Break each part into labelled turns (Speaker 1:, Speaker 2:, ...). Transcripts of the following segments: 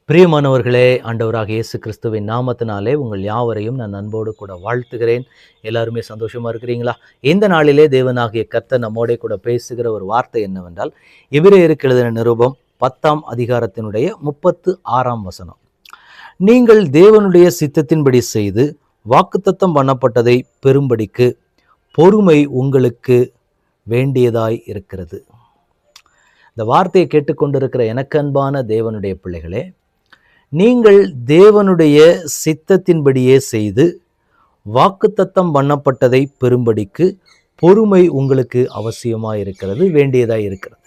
Speaker 1: பிரியமானவர்களே, ஆண்டவராக இயேசு கிறிஸ்துவின் நாமத்தினாலே உங்கள் யாவரையும் நான் அன்போடு கூட வாழ்த்துகிறேன். எல்லாருமே சந்தோஷமா இருக்கிறீங்களா? இந்த நாளிலே தேவனாகிய கர்த்தர் நம்மோடே கூட பேசுகிற ஒரு வார்த்தை என்னவென்றால், எபிரெயருக்கு எழுதின நிருபம் 10ஆம் அதிகாரத்தினுடைய 36ஆம் வசனம். நீங்கள் தேவனுடைய சித்தத்தின்படி செய்து வாக்குத்தத்தம் பண்ணப்பட்டதை பெறும்படிக்கு பொறுமை உங்களுக்கு வேண்டியதாய் இருக்கிறது. இந்த வார்த்தையை கேட்டுக்கொண்டிருக்கிற எனக்கு அன்பான தேவனுடைய பிள்ளைகளே, நீங்கள் தேவனுடைய சித்தத்தின்படியே செய்து வாக்குத்தத்தம் பண்ணப்பட்டதை பெறும்படிக்கு பொறுமை உங்களுக்கு அவசியமாக இருக்கிறது, வேண்டியதாக இருக்கிறது.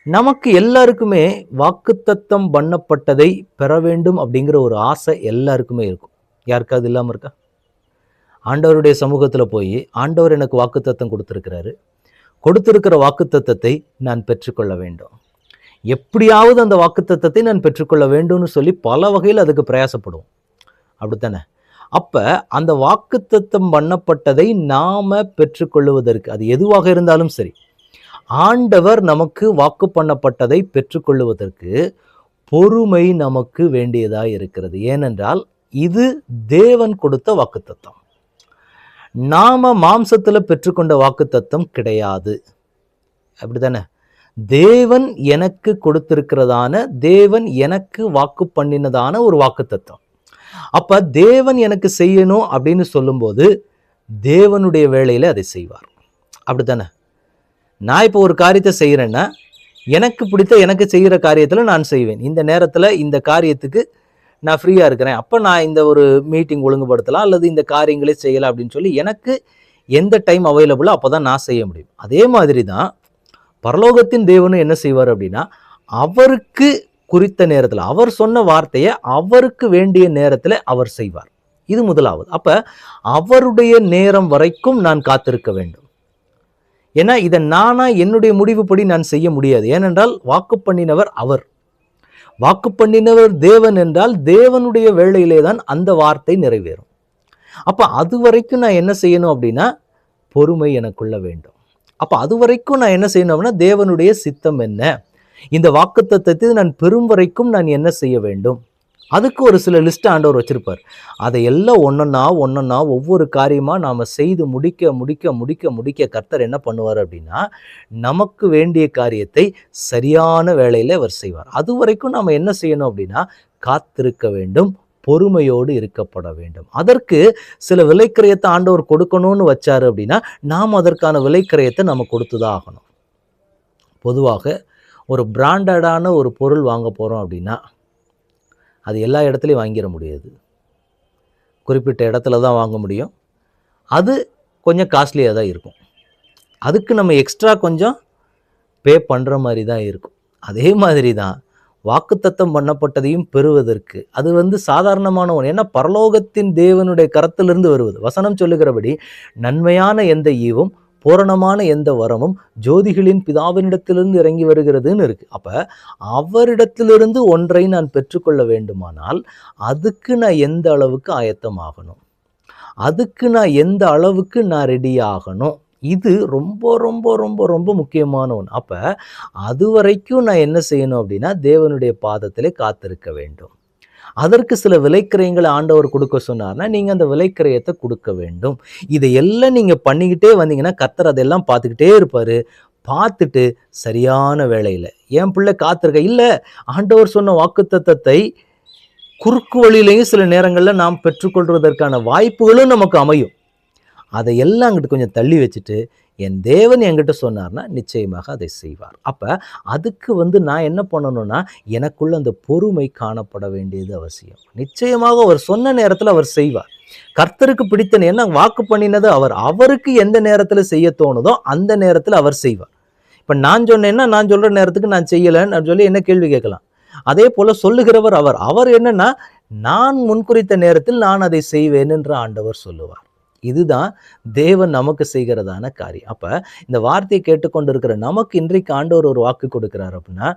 Speaker 1: நமக்கு எல்லாருக்குமே வாக்குத்தத்தம் பண்ணப்பட்டதை பெற வேண்டும் அப்படிங்கிற ஒரு ஆசை எல்லாருக்குமே இருக்கும். யாருக்காவது இல்லாமல் இருக்கா? ஆண்டவருடைய சமூகத்தில் போய் ஆண்டவர் எனக்கு வாக்குத்தத்தம் கொடுத்திருக்கிற வாக்குத்தத்தத்தை நான் பெற்றுக்கொள்ள வேண்டும், எப்படியாவது அந்த வாக்குத்தத்தத்தை நான் பெற்றுக்கொள்ள வேண்டும்னு சொல்லி பல வகையில் அதுக்கு பிரயாசப்படுவோம், அப்படித்தானே? அப்போ அந்த வாக்குத்தத்தம் பண்ணப்பட்டதை நாம பெற்றுக்கொள்ளுவதற்கு, அது எதுவாக இருந்தாலும் சரி, ஆண்டவர் நமக்கு வாக்கு பண்ணப்பட்டதை பெற்றுக்கொள்ளுவதற்கு பொறுமை நமக்கு வேண்டியதாக இருக்கிறது. ஏனென்றால் இது தேவன் கொடுத்த வாக்குத்தத்தம். நாம மாம்சத்துல பெற்றுக்கொண்ட வாக்குத்தத்தம் கிடையாது, அப்படித்தானே? தேவன் எனக்கு கொடுத்திருக்கிறதான, தேவன் எனக்கு வாக்கு பண்ணினதான ஒரு வாக்குத்தத்தம். அப்ப தேவன் எனக்கு செய்யணும் அப்படின்னு சொல்லும்போது தேவனுடைய வேலையில அதை செய்வார், அப்படித்தானே? நான் இப்போ ஒரு காரியத்தை செய்யறேன்னா, எனக்கு பிடித்த எனக்கு செய்கிற காரியத்தில் நான் செய்வேன். இந்த நேரத்தில் இந்த காரியத்துக்கு நான் ஃப்ரீயாக இருக்கிறேன், அப்போ நான் இந்த ஒரு மீட்டிங் ஒழுங்குபடுத்தலாம் அல்லது இந்த காரியங்களே செய்யலாம் அப்படின்னு சொல்லி எனக்கு எந்த டைம் அவைலபிளோ அப்போ தான் நான் செய்ய முடியும். அதே மாதிரி தான் பரலோகத்தின் தேவனும் என்ன செய்வார் அப்படின்னா, அவருக்கு குறித்த நேரத்தில், அவர் சொன்ன வார்த்தையை அவருக்கு வேண்டிய நேரத்தில் அவர் செய்வார். இது முதலாவது. அப்ப அவருடைய நேரம் வரைக்கும் நான் காத்திருக்க வேண்டும். ஏன்னா இதை நானா என்னுடைய முடிவுப்படி நான் செய்ய முடியாது. ஏனென்றால் வாக்கு பண்ணினவர் அவர், வாக்கு பண்ணினவர் தேவன் என்றால் தேவனுடைய வேளையிலே தான் அந்த வார்த்தை நிறைவேறும். அப்ப அது வரைக்கும் நான் என்ன செய்யணும் அப்படின்னா, பொறுமை எனக்குள்ள வேண்டும். அப்ப அது வரைக்கும் நான் என்ன செய்யணும் அப்படின்னா, தேவனுடைய சித்தம் என்ன, இந்த வாக்குத்தத்தத்தை நான் பெறும் வரைக்கும் நான் என்ன செய்ய வேண்டும், அதுக்கு ஒரு சில லிஸ்ட் ஆண்டவர் வச்சிருப்பார். அதையெல்லாம் ஒன்னொன்னா ஒவ்வொரு காரியமா நாம செய்து முடிக்க முடிக்க முடிக்க முடிக்க கர்த்தர் என்ன பண்ணுவார் அப்படின்னா, நமக்கு வேண்டிய காரியத்தை சரியான வேளையில அவர் செய்வார். அது வரைக்கும் நாம என்ன செய்யணும் அப்படின்னா, காத்திருக்க வேண்டும், பொறுமையோடு இருக்கப்பட வேண்டும். அதற்கு சில விலைக்கிரயத்தை ஆண்டவர் கொடுக்கணும்னு வச்சாரு அப்படின்னா, நாம் அதற்கான விலைக்கிரயத்தை நம்ம கொடுத்துதான் ஆகணும். பொதுவாக ஒரு பிராண்டடான ஒரு பொருள் வாங்க போறோம் அப்படின்னா, அது எல்லா இடத்துலையும் வாங்கிட முடியாது, குறிப்பிட்ட இடத்துல தான் வாங்க முடியும். அது கொஞ்சம் காஸ்ட்லியாக தான் இருக்கும், அதுக்கு நம்ம எக்ஸ்ட்ரா கொஞ்சம் பே பண்ணுற மாதிரி தான் இருக்கும். அதே மாதிரி தான் வாக்குத்தத்தம் பண்ணப்பட்டதையும் பெறுவதற்கு அது சாதாரணமான ஒன்று. ஏன்னா பரலோகத்தின் தேவனுடைய கரத்திலிருந்து வருவது. வசனம் சொல்லுகிறபடி, நன்மையான எந்த ஈவும் பூரணமான எந்த வரமும் ஜோதிகளின் பிதாவினிடத்திலிருந்து இறங்கி வருகிறதுன்னு இருக்கு. அப்ப அவரிடத்திலிருந்து ஒன்றை நான் பெற்றுக்கொள்ள வேண்டுமானால் அதுக்கு நான் எந்த அளவுக்கு ஆயத்தமாகணும், அதுக்கு நான் எந்த அளவுக்கு நான் ரெடி ஆகணும், இது ரொம்ப ரொம்ப ரொம்ப ரொம்ப முக்கியமான ஒன்று. அப்ப அது வரைக்கும் நான் என்ன செய்யணும் அப்படின்னா, தேவனுடைய பாதத்திலே காத்திருக்க வேண்டும். அதற்கு சில விலைக்கிரயங்களை ஆண்டவர் கொடுக்க சொன்னார்னா, நீங்க அந்த விலைக்கிரயத்தை கொடுக்க வேண்டும். இதையெல்லாம் நீங்க பண்ணிக்கிட்டே வந்தீங்கன்னா கர்த்தர் அதெல்லாம் பார்த்துக்கிட்டே இருப்பாரு. பார்த்துட்டு சரியான வேளையில, என் பிள்ளை காத்திருக்க இல்லை, ஆண்டவர் சொன்ன வாக்குத்தத்தத்தை குறுக்கு வழியிலையும் சில நேரங்களில் நாம் பெற்றுக்கொள்வதற்கான வாய்ப்புகளும் நமக்கு அமையும். அதையெல்லாம் அங்கிட்டு கொஞ்சம் தள்ளி வச்சுட்டு, என் தேவன் என்கிட்ட சொன்னார்னா நிச்சயமாக அதை செய்வார். அப்ப அதுக்கு நான் என்ன பண்ணணும்னா, எனக்குள்ள அந்த பொறுமை காணப்பட வேண்டியது அவசியம். நிச்சயமாக அவர் சொன்ன நேரத்தில் அவர் செய்வார். கர்த்தருக்கு பிடித்த, என்ன வாக்கு பண்ணினது அவர், அவருக்கு எந்த நேரத்தில் செய்ய தோணுதோ அந்த நேரத்தில் அவர் செய்வார். இப்ப நான் சொன்னேன்னா, நான் சொல்ற நேரத்துக்கு நான் செய்யலைன்னு சொல்லி என்ன கேள்வி கேட்கலாம். அதே போல சொல்லுகிறவர் அவர், அவர் என்னன்னா, நான் முன்குறித்த நேரத்தில் நான் அதை செய்வேன் என்று ஆண்டவர் சொல்லுவார். இதுதான் தேவன் நமக்கு செய்கிறதான காரியம். அப்ப இந்த வார்த்தையை கேட்டுக்கொண்டிருக்கிற நமக்கு இன்றைக்கு ஆண்டவர் ஒரு வாக்கு கொடுக்கிறார் அப்படின்னா,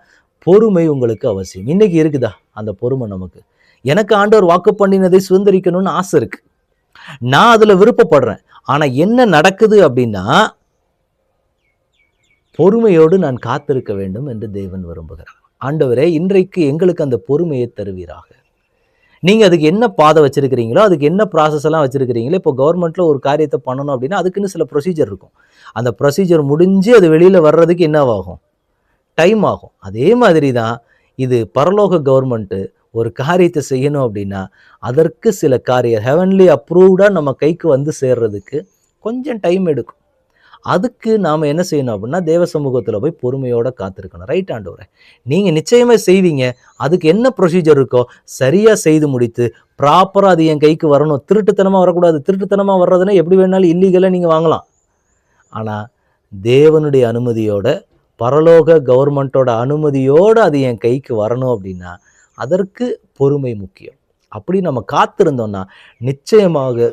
Speaker 1: பொறுமை உங்களுக்கு அவசியம். இன்னைக்கு இருக்குதா அந்த பொறுமை நமக்கு? எனக்கு ஆண்டவர் வாக்கு பண்ணினதை சுதந்திரிக்கணும்னு ஆசை இருக்கு, நான் அதுல விருப்பப்படுறேன். ஆனா என்ன நடக்குது அப்படின்னா, பொறுமையோடு நான் காத்திருக்க வேண்டும் என்று தேவன் விரும்புகிறார். ஆண்டவரே இன்றைக்கு எங்களுக்கு அந்த பொறுமையை தருவீராக. நீங்க அதுக்கு என்ன பாதை வச்சிருக்கிறீங்களோ, அதுக்கு என்ன ப்ராசஸ் எல்லாம் வச்சிருக்கிறீங்களோ, இப்போ கவர்மெண்ட்ல ஒரு காரியத்தை பண்ணணும் அப்படின்னா அதுக்குன்னு சில ப்ரொசீஜர் இருக்கும். அந்த ப்ரொசீஜர் முடிஞ்சு அது வெளியில வர்றதுக்கு என்னவாகும்? டைம் ஆகும். அதே மாதிரி தான் இது பரலோக கவர்மெண்ட் ஒரு காரியத்தை செய்யணும் அப்படின்னா அதற்கு சில காரியம் ஹெவன்லி அப்ரூவ்டா நம்ம கைக்கு வந்து சேர்றதுக்கு கொஞ்சம் டைம் எடுக்கும். அதுக்கு நாம என்ன செய்யணும் அப்படின்னா தேவ சமூகத்துல போய் பொறுமையோட காத்திருக்கணும். ரைட் ஆண்டவரே, நீங்க நிச்சயமா செய்வீங்க. அதுக்கு என்ன ப்ரொசீஜர் இருக்கோ சரியா செய்து முடித்து ப்ராப்பரா அது என் கைக்கு வரணும். திருட்டுத்தனமா வரக்கூடாது. திருட்டுத்தனமா வர்றதுன்னா எப்படி வேணாலும் இல்லீகலா நீங்க வாங்கலாம். ஆனா தேவனுடைய அனுமதியோட, பரலோக கவர்மெண்ட்டோட அனுமதியோட அது என் கைக்கு வரணும் அப்படின்னா அதற்கு பொறுமை முக்கியம். அப்படி நம்ம காத்திருந்தோம்னா நிச்சயமாக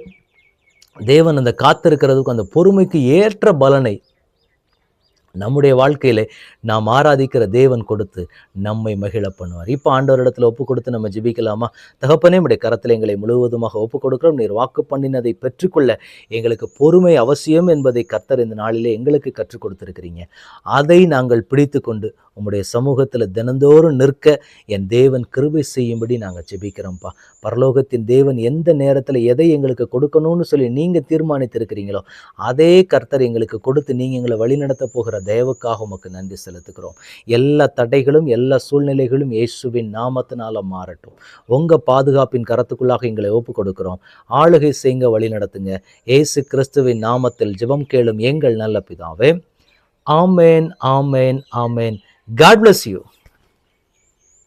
Speaker 1: தேவன் அந்த காத்திருக்கிறதுக்கும் அந்த பொறுமைக்கு ஏற்ற பலனை நம்முடைய வாழ்க்கையில நாம் ஆராதிக்கிற தேவன் கொடுத்து நம்மை மகிழ பண்ணுவார். இப்போ ஆண்டவரிடத்துல ஒப்பு கொடுத்து நம்ம ஜெபிக்கலாமா? தகப்பனே, உம்முடைய கரத்தில் எங்களை முழுவதுமாக ஒப்பு கொடுக்கிறோம். நீர் வாக்கு பண்ணினதை பெற்றுக்கொள்ள எங்களுக்கு பொறுமை அவசியம் என்பதை கர்த்தர் இந்த நாளிலே எங்களுக்கு கற்றுக் கொடுத்திருக்கிறீங்க. அதை நாங்கள் பிடித்து கொண்டு உம்முடைய சமூகத்தில் தினந்தோறும் நிற்க என் தேவன் கிருபை செய்யும்படி நாங்கள் ஜெபிக்கிறோம்ப்பா. பரலோகத்தின் தேவன் எந்த நேரத்தில் எதை எங்களுக்கு கொடுக்கணும்னு சொல்லி நீங்க தீர்மானித்திருக்கிறீங்களோ அதே கர்த்தர் எங்களுக்கு கொடுத்து நீங்க எங்களை வழிநடத்த போகிற தயவுக்காக உமக்கு நன்றி செலுத்துகிறோம். எல்லா தடைகளும் எல்லா சூழ்நிலைகளும் இயேசுவின் நாமத்தினால மாறட்டும். உங்க பாதுகாப்பின் கரத்துக்குள்ளாக எங்களை ஒப்பு கொடுக்கிறோம். ஆளுகை செய்யுங்க, வழி நடத்துங்க. இயேசு கிறிஸ்துவின் நாமத்தில் ஜெபம் கேளும் எங்கள் நல்ல பிதாவே. ஆமேன், ஆமேன், ஆமேன். God bless you.